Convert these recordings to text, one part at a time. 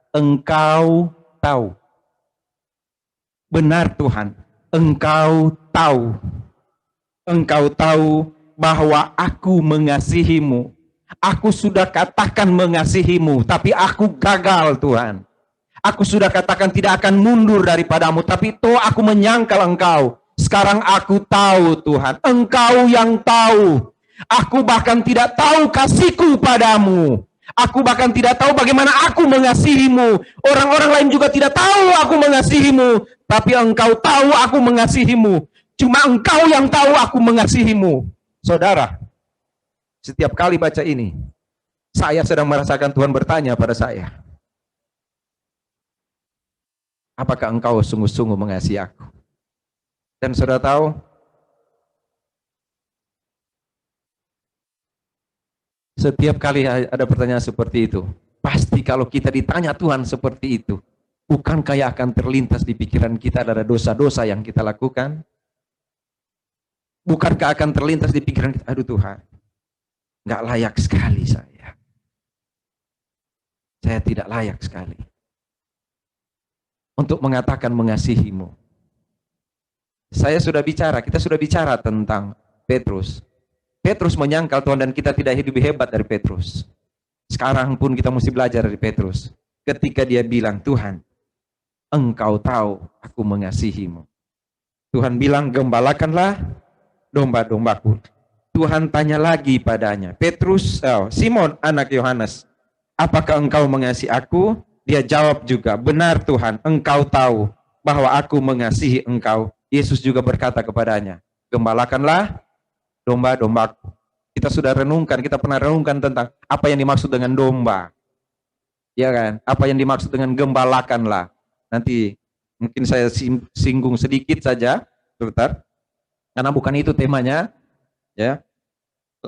Engkau tahu. Benar Tuhan, Engkau tahu. Engkau tahu bahwa aku mengasihimu. Aku sudah katakan mengasihimu, tapi aku gagal Tuhan. Aku sudah katakan tidak akan mundur daripadamu, tapi toh aku menyangkal Engkau. Sekarang aku tahu Tuhan, Engkau yang tahu. Aku bahkan tidak tahu kasihku padamu. Aku bahkan tidak tahu bagaimana aku mengasihimu. Orang-orang lain juga tidak tahu aku mengasihimu. Tapi Engkau tahu aku mengasihimu. Cuma Engkau yang tahu aku mengasihimu. Saudara, setiap kali baca ini, saya sedang merasakan Tuhan bertanya pada saya, apakah engkau sungguh-sungguh mengasihi aku? Dan saudara tahu, setiap kali ada pertanyaan seperti itu, pasti kalau kita ditanya Tuhan seperti itu, bukankah yang akan terlintas di pikiran kita ada dosa-dosa yang kita lakukan? Bukankah akan terlintas di pikiran kita, aduh Tuhan, nggak layak sekali saya. Saya tidak layak sekali untuk mengatakan mengasihimu. Kita sudah bicara tentang Petrus. Petrus menyangkal Tuhan dan kita tidak hidup hebat dari Petrus. Sekarang pun kita mesti belajar dari Petrus. Ketika dia bilang, Tuhan, Engkau tahu aku mengasihimu. Tuhan bilang, gembalakanlah domba-dombaku. Tuhan tanya lagi padanya, Simon anak Yohanes, apakah engkau mengasihi aku? Dia jawab juga, benar Tuhan, Engkau tahu bahwa aku mengasihi engkau. Yesus juga berkata kepadanya, gembalakanlah domba-dombaku. Kita sudah renungkan, kita pernah renungkan tentang apa yang dimaksud dengan domba. Ya kan? Apa yang dimaksud dengan gembalakanlah. Nanti mungkin saya singgung sedikit saja, sebentar. Karena bukan itu temanya, ya.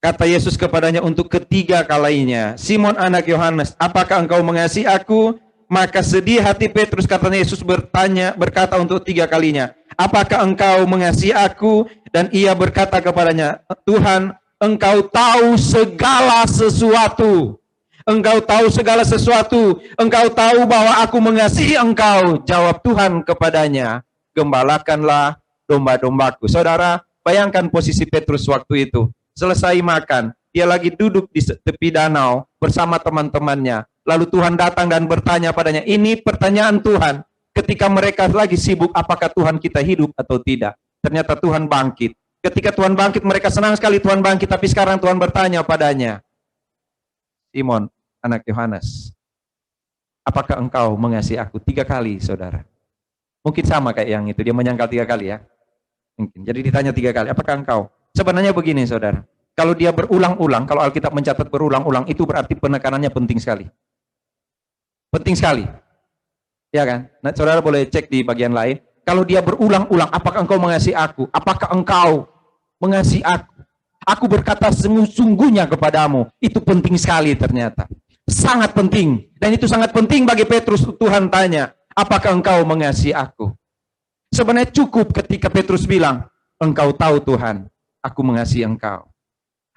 Kata Yesus kepadanya untuk ketiga kalinya, Simon anak Yohanes, apakah engkau mengasihi aku? Maka sedih hati Petrus, katanya Yesus berkata untuk tiga kalinya, apakah engkau mengasihi aku? Dan ia berkata kepadanya, Tuhan, Engkau tahu segala sesuatu. Engkau tahu segala sesuatu. Engkau tahu bahwa aku mengasihi engkau. Jawab Tuhan kepadanya, gembalakanlah domba-dombaku. Saudara, bayangkan posisi Petrus waktu itu. Selesai makan, dia lagi duduk di tepi danau bersama teman-temannya. Lalu Tuhan datang dan bertanya padanya, ini pertanyaan Tuhan. Ketika mereka lagi sibuk, apakah Tuhan kita hidup atau tidak? Ternyata Tuhan bangkit. Ketika Tuhan bangkit, mereka senang sekali Tuhan bangkit. Tapi sekarang Tuhan bertanya padanya, Simon, anak Yohanes, apakah engkau mengasihi aku? 3 kali, saudara. Mungkin sama kayak yang itu, dia menyangkal 3 kali ya. Mungkin. Jadi ditanya 3 kali, apakah engkau? Sebenarnya begini, saudara. Kalau dia berulang-ulang, kalau Alkitab mencatat berulang-ulang, itu berarti penekanannya penting sekali. Penting sekali. Ya kan? Nah, saudara boleh cek di bagian lain. Kalau dia berulang-ulang, apakah engkau mengasihi aku? Apakah engkau mengasihi aku? Aku berkata sungguhnya kepadamu. Itu penting sekali ternyata. Sangat penting. Dan itu sangat penting bagi Petrus. Tuhan tanya, apakah engkau mengasihi aku? Sebenarnya cukup ketika Petrus bilang, engkau tahu Tuhan, aku mengasihi engkau.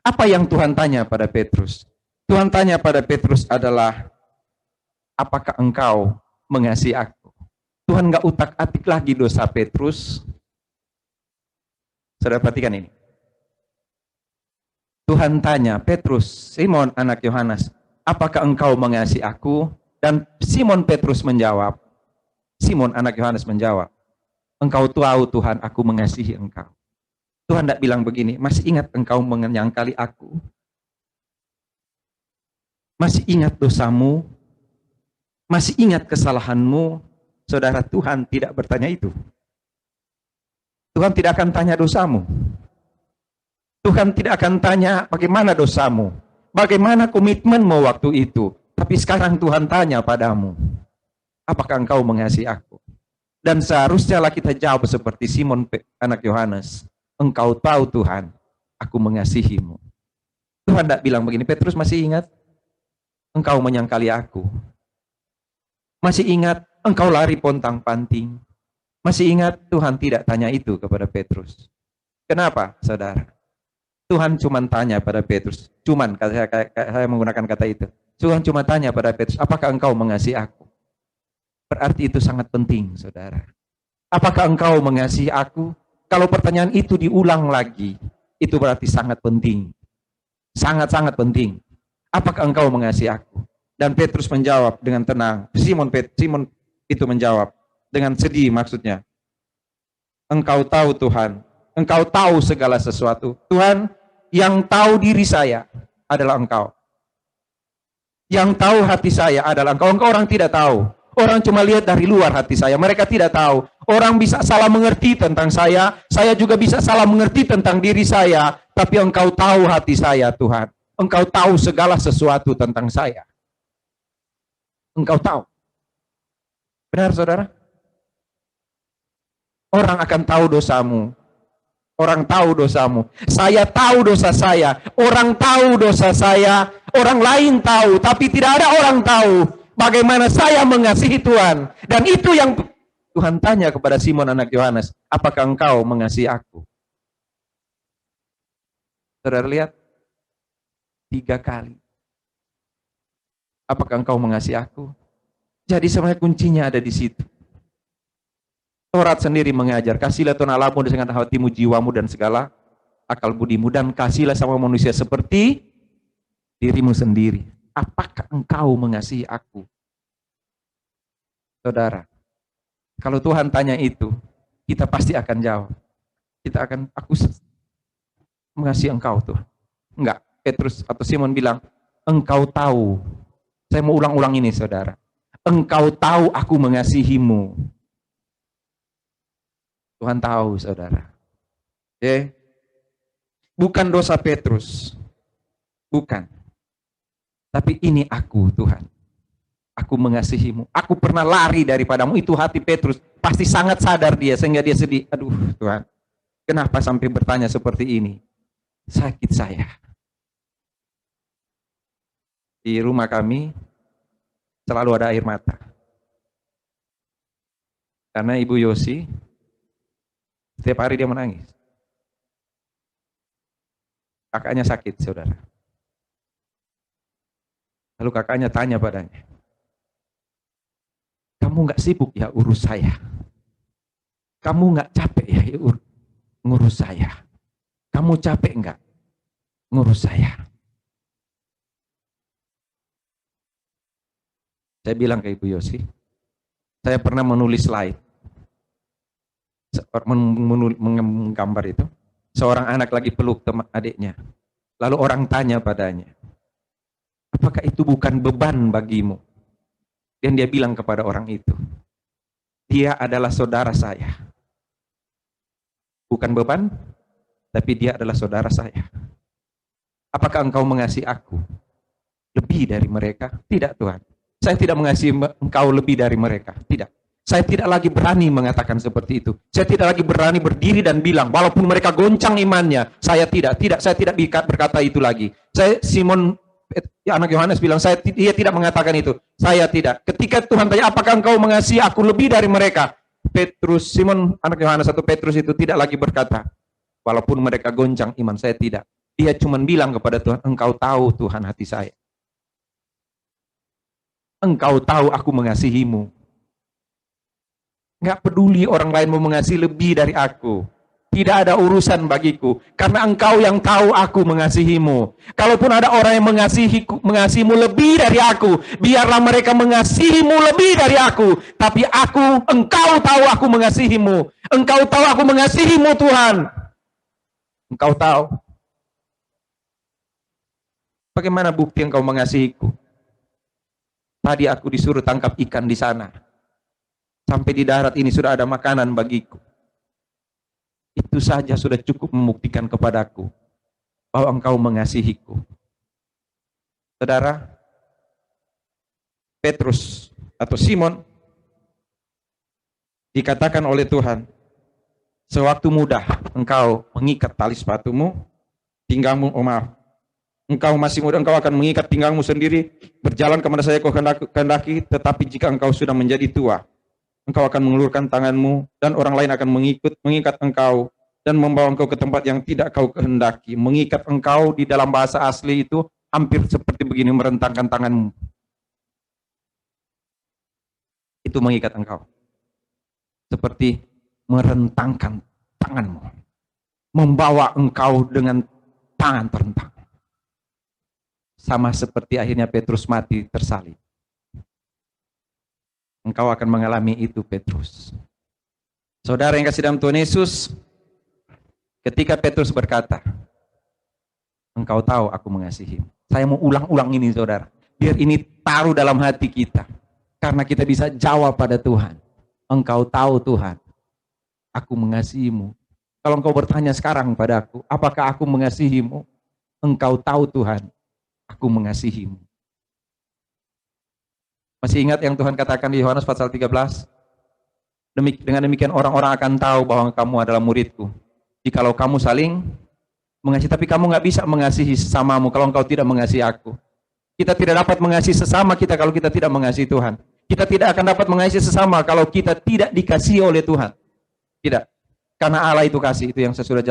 Apa yang Tuhan tanya pada Petrus? Tuhan tanya pada Petrus adalah, apakah engkau mengasihi aku? Tuhan nggak utak-atik lagi dosa Petrus. Saudara perhatikan ini. Tuhan tanya, Petrus, Simon anak Yohanes, apakah engkau mengasihi aku? Dan Simon Petrus menjawab, Simon anak Yohanes menjawab, engkau tahu Tuhan, aku mengasihi engkau. Tuhan tidak bilang begini, masih ingat engkau menyangkali aku? Masih ingat dosamu? Masih ingat kesalahanmu? Saudara, Tuhan tidak bertanya itu. Tuhan tidak akan tanya dosamu. Tuhan tidak akan tanya bagaimana dosamu, bagaimana komitmenmu waktu itu. Tapi sekarang Tuhan tanya padamu, apakah engkau mengasihi aku? Dan seharusnya kita jawab seperti Simon anak Yohanes, engkau tahu Tuhan, aku mengasihimu. Tuhan tidak bilang begini, Petrus masih ingat? Engkau menyangkali aku. Masih ingat engkau lari pontang-panting? Masih ingat Tuhan tidak tanya itu kepada Petrus. Kenapa, saudara? Tuhan cuma tanya pada Petrus, saya menggunakan kata itu. Tuhan cuma tanya pada Petrus, apakah engkau mengasihi aku? Berarti itu sangat penting, saudara. Apakah engkau mengasihi aku? Kalau pertanyaan itu diulang lagi, itu berarti sangat penting. Sangat-sangat penting. Apakah engkau mengasihi aku? Dan Petrus menjawab dengan tenang. Simon itu menjawab dengan sedih, maksudnya. Engkau tahu Tuhan, engkau tahu segala sesuatu. Tuhan, yang tahu diri saya adalah engkau. Yang tahu hati saya adalah engkau. Engkau orang tidak tahu. Orang cuma lihat dari luar hati saya. Mereka tidak tahu. Orang bisa salah mengerti tentang saya. Saya juga bisa salah mengerti tentang diri saya. Tapi engkau tahu hati saya, Tuhan. Engkau tahu segala sesuatu tentang saya. Engkau tahu. Benar, saudara? Orang akan tahu dosamu. Orang tahu dosamu. Saya tahu dosa saya. Orang tahu dosa saya. Orang lain tahu. Tapi tidak ada orang tahu bagaimana saya mengasihi Tuhan. Dan itu yang Tuhan tanya kepada Simon anak Yohanes. Apakah engkau mengasihi aku? Saudara lihat. 3 kali. Apakah engkau mengasihi aku? Jadi sebenarnya kuncinya ada di situ. Taurat sendiri mengajar, kasihlah Tuhan Allahmu dengan hatimu, jiwamu, dan segala akal budimu. Dan kasihlah sama manusia seperti dirimu sendiri. Apakah engkau mengasihi aku? Saudara, kalau Tuhan tanya itu, kita pasti akan jawab. Kita akan, aku mengasihi engkau tuh. Enggak, Petrus atau Simon bilang, engkau tahu. Saya mau ulang-ulang ini, saudara. Engkau tahu aku mengasihimu. Tuhan tahu, saudara. Oke? Bukan dosa Petrus. Bukan. Tapi ini aku, Tuhan. Aku mengasihimu. Aku pernah lari daripadamu. Itu hati Petrus. Pasti sangat sadar dia. Sehingga dia sedih. Aduh, Tuhan. Kenapa sampai bertanya seperti ini? Sakit saya. Di rumah kami selalu ada air mata. Karena Ibu Yosi setiap hari dia menangis. Kakaknya sakit, saudara. Lalu kakaknya tanya padanya, kamu nggak sibuk ya urus saya? Kamu nggak capek ya ngurus saya? Kamu capek nggak ngurus saya? Saya bilang ke Ibu Yosi, saya pernah menulis slide, menggambar itu, seorang anak lagi peluk teman adiknya. Lalu orang tanya padanya, apakah itu bukan beban bagimu? Dan dia bilang kepada orang itu, dia adalah saudara saya. Bukan beban, tapi dia adalah saudara saya. Apakah engkau mengasihi aku lebih dari mereka? Tidak, Tuhan. Saya tidak mengasihi engkau lebih dari mereka. Tidak. Saya tidak lagi berani mengatakan seperti itu. Saya tidak lagi berani berdiri dan bilang, walaupun mereka goncang imannya, saya tidak, saya tidak berkata itu lagi. Saya, Simon, anak Yohanes bilang, dia tidak mengatakan itu. Saya tidak. Ketika Tuhan tanya, apakah engkau mengasihi aku lebih dari mereka? Petrus, Simon, anak Yohanes atau Petrus itu tidak lagi berkata, walaupun mereka goncang iman, saya tidak. Dia cuma bilang kepada Tuhan, engkau tahu Tuhan hati saya. Engkau tahu aku mengasihimu. Nggak peduli orang lain mau mengasihi lebih dari aku. Tidak ada urusan bagiku. Karena engkau yang tahu aku mengasihimu. Kalaupun ada orang yang mengasihimu lebih dari aku, biarlah mereka mengasihimu lebih dari aku. Tapi engkau tahu aku mengasihimu. Engkau tahu aku mengasihimu, Tuhan. Engkau tahu. Bagaimana bukti engkau mengasihiku? Tadi aku disuruh tangkap ikan di sana. Sampai di darat ini sudah ada makanan bagiku. Itu saja sudah cukup membuktikan kepadaku bahwa engkau mengasihiku. Saudara, Petrus atau Simon dikatakan oleh Tuhan, sewaktu muda engkau mengikat tali sepatumu, pinggangmu, engkau masih muda, engkau akan mengikat pinggangmu sendiri, berjalan kemana saja kau kehendaki, tetapi jika engkau sudah menjadi tua, engkau akan mengulurkan tanganmu, dan orang lain akan mengikat engkau, dan membawa engkau ke tempat yang tidak kau kehendaki. Mengikat engkau di dalam bahasa asli itu hampir seperti begini, merentangkan tanganmu. Itu untuk mengikat engkau. Seperti merentangkan tanganmu, membawa engkau dengan tangan terentang. Sama seperti akhirnya Petrus mati tersalib. Engkau akan mengalami itu, Petrus. Saudara yang kasih dalam Tuhan Yesus, ketika Petrus berkata, engkau tahu aku mengasihimu. Saya mau ulang-ulang ini, saudara. Biar ini taruh dalam hati kita. Karena kita bisa jawab pada Tuhan. Engkau tahu Tuhan, aku mengasihimu. Kalau engkau bertanya sekarang padaku, apakah aku mengasihimu? Engkau tahu Tuhan, aku mengasihimu. Masih ingat yang Tuhan katakan di Yohanes pasal 13? Dengan demikian orang-orang akan tahu bahwa kamu adalah muridku. Jikalau kamu saling mengasihi, tapi kamu nggak bisa mengasihi sesamamu kalau engkau tidak mengasihi aku. Kita tidak dapat mengasihi sesama kita kalau kita tidak mengasihi Tuhan. Kita tidak akan dapat mengasihi sesama kalau kita tidak dikasihi oleh Tuhan. Tidak. Karena Allah itu kasih, itu yang saya sudah jelaskan.